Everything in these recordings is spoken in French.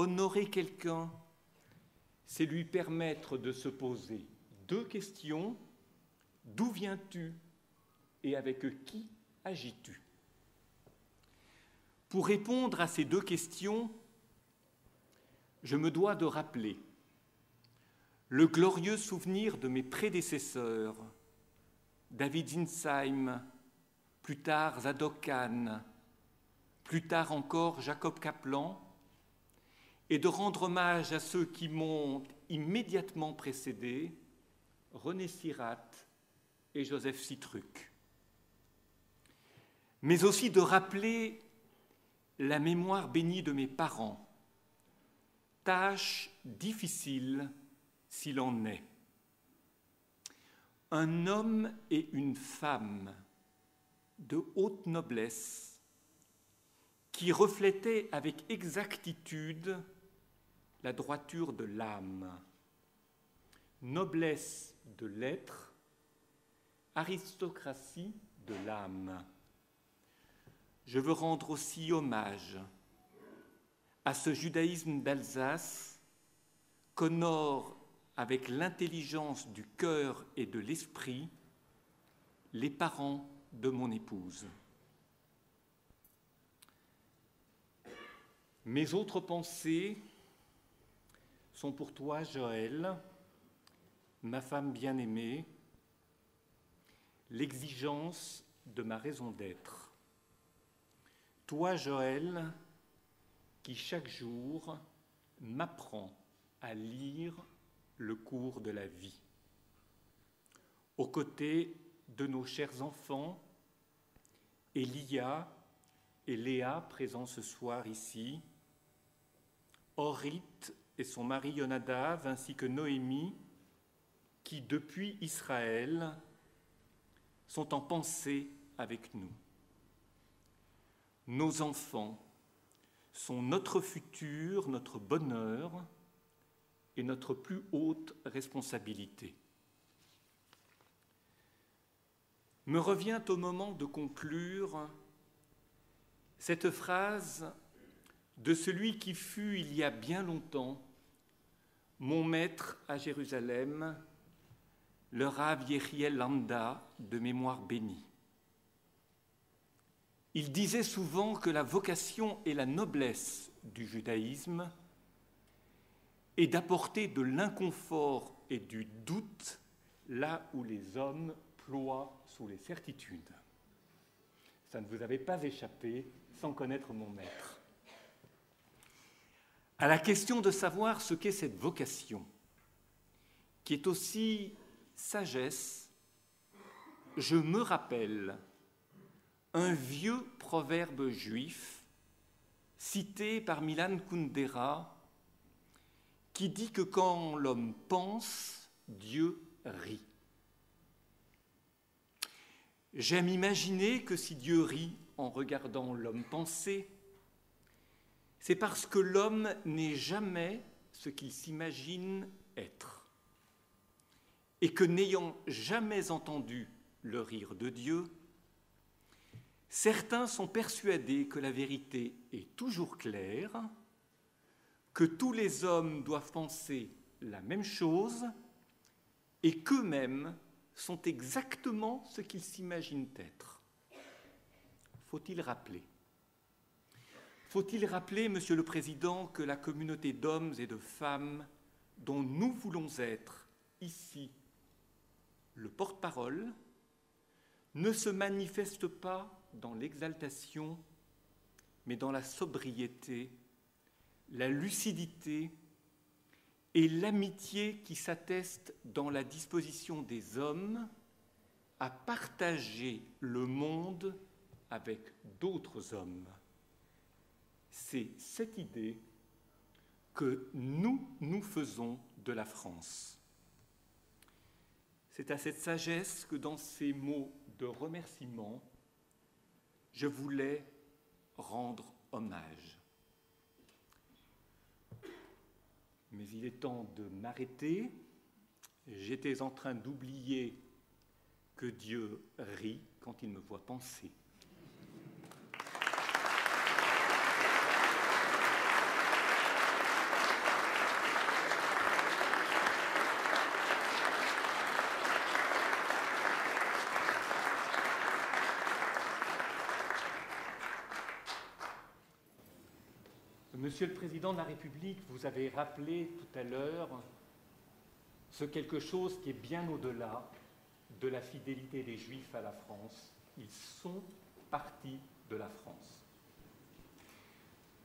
Honorer quelqu'un, c'est lui permettre de se poser deux questions. D'où viens-tu et avec qui agis-tu? Pour répondre à ces deux questions, je me dois de rappeler le glorieux souvenir de mes prédécesseurs, David Zinsheim, plus tard Zadok Khan, plus tard encore Jacob Kaplan, et de rendre hommage à ceux qui m'ont immédiatement précédé, René Sirath et Joseph Citruc. Mais aussi de rappeler la mémoire bénie de mes parents, tâche difficile s'il en est. Un homme et une femme de haute noblesse qui reflétaient avec exactitude la droiture de l'âme, noblesse de l'être, aristocratie de l'âme. Je veux rendre aussi hommage à ce judaïsme d'Alsace qu'honore avec l'intelligence du cœur et de l'esprit les parents de mon épouse. Mes autres pensées sont pour toi, Joël, ma femme bien-aimée, l'exigence de ma raison d'être. Toi, Joël, qui chaque jour m'apprend à lire le cours de la vie. Aux côtés de nos chers enfants, Elia et Léa, présents ce soir ici, Orit et son mari Yonadav, ainsi que Noémie, qui, depuis Israël, sont en pensée avec nous. Nos enfants sont notre futur, notre bonheur et notre plus haute responsabilité. Me revient au moment de conclure cette phrase de celui qui fut, il y a bien longtemps, mon maître à Jérusalem, le Rav Yechiel Landa, de mémoire bénie. Il disait souvent que la vocation et la noblesse du judaïsme est d'apporter de l'inconfort et du doute là où les hommes ploient sous les certitudes. Ça ne vous avait pas échappé sans connaître mon maître. À la question de savoir ce qu'est cette vocation, qui est aussi sagesse, je me rappelle un vieux proverbe juif cité par Milan Kundera qui dit que quand l'homme pense, Dieu rit. J'aime imaginer que si Dieu rit en regardant l'homme penser, c'est parce que l'homme n'est jamais ce qu'il s'imagine être. Et que n'ayant jamais entendu le rire de Dieu, certains sont persuadés que la vérité est toujours claire, que tous les hommes doivent penser la même chose et qu'eux-mêmes sont exactement ce qu'ils s'imaginent être. Faut-il rappeler, Monsieur le Président, que la communauté d'hommes et de femmes dont nous voulons être ici le porte-parole ne se manifeste pas dans l'exaltation, mais dans la sobriété, la lucidité et l'amitié qui s'attestent dans la disposition des hommes à partager le monde avec d'autres hommes. C'est cette idée que nous faisons de la France. C'est à cette sagesse que dans ces mots de remerciement, je voulais rendre hommage. Mais il est temps de m'arrêter. J'étais en train d'oublier que Dieu rit quand il me voit penser. Monsieur le Président de la République, vous avez rappelé tout à l'heure ce quelque chose qui est bien au-delà de la fidélité des Juifs à la France. Ils sont partie de la France.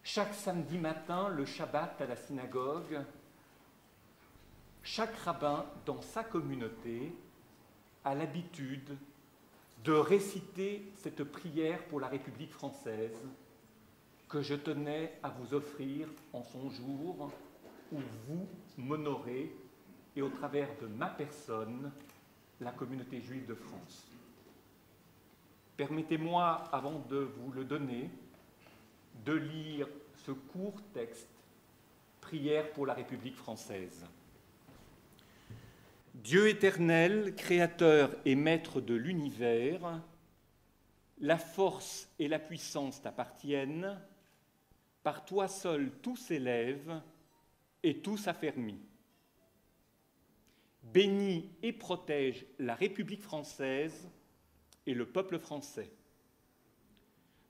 Chaque samedi matin, le Shabbat à la synagogue, chaque rabbin dans sa communauté a l'habitude de réciter cette prière pour la République française que je tenais à vous offrir en son jour où vous m'honorez et au travers de ma personne, la communauté juive de France. Permettez-moi, avant de vous le donner, de lire ce court texte, Prière pour la République française. Dieu éternel, créateur et maître de l'univers, la force et la puissance t'appartiennent, par toi seul tout s'élève et tout s'affermit. Bénis et protège la République française et le peuple français.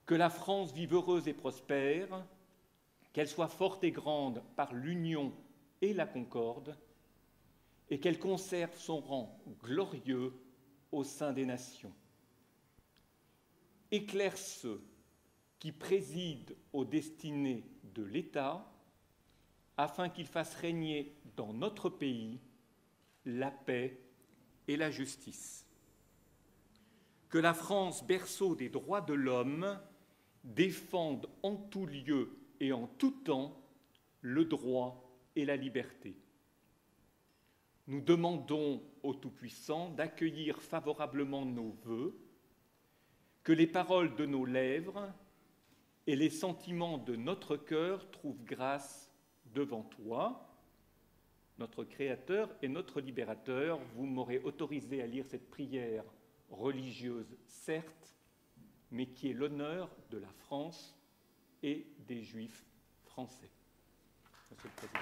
Que la France vive heureuse et prospère, qu'elle soit forte et grande par l'union et la concorde, et qu'elle conserve son rang glorieux au sein des nations. Éclaire ceux qui président aux destinées de l'État, afin qu'ils fassent régner dans notre pays la paix et la justice. Que la France, berceau des droits de l'homme, défende en tout lieu et en tout temps le droit et la liberté. Nous demandons au Tout-Puissant d'accueillir favorablement nos vœux, que les paroles de nos lèvres et les sentiments de notre cœur trouvent grâce devant toi, notre Créateur et notre Libérateur. Vous m'aurez autorisé à lire cette prière religieuse, certes, mais qui est l'honneur de la France et des Juifs français. Monsieur le Président.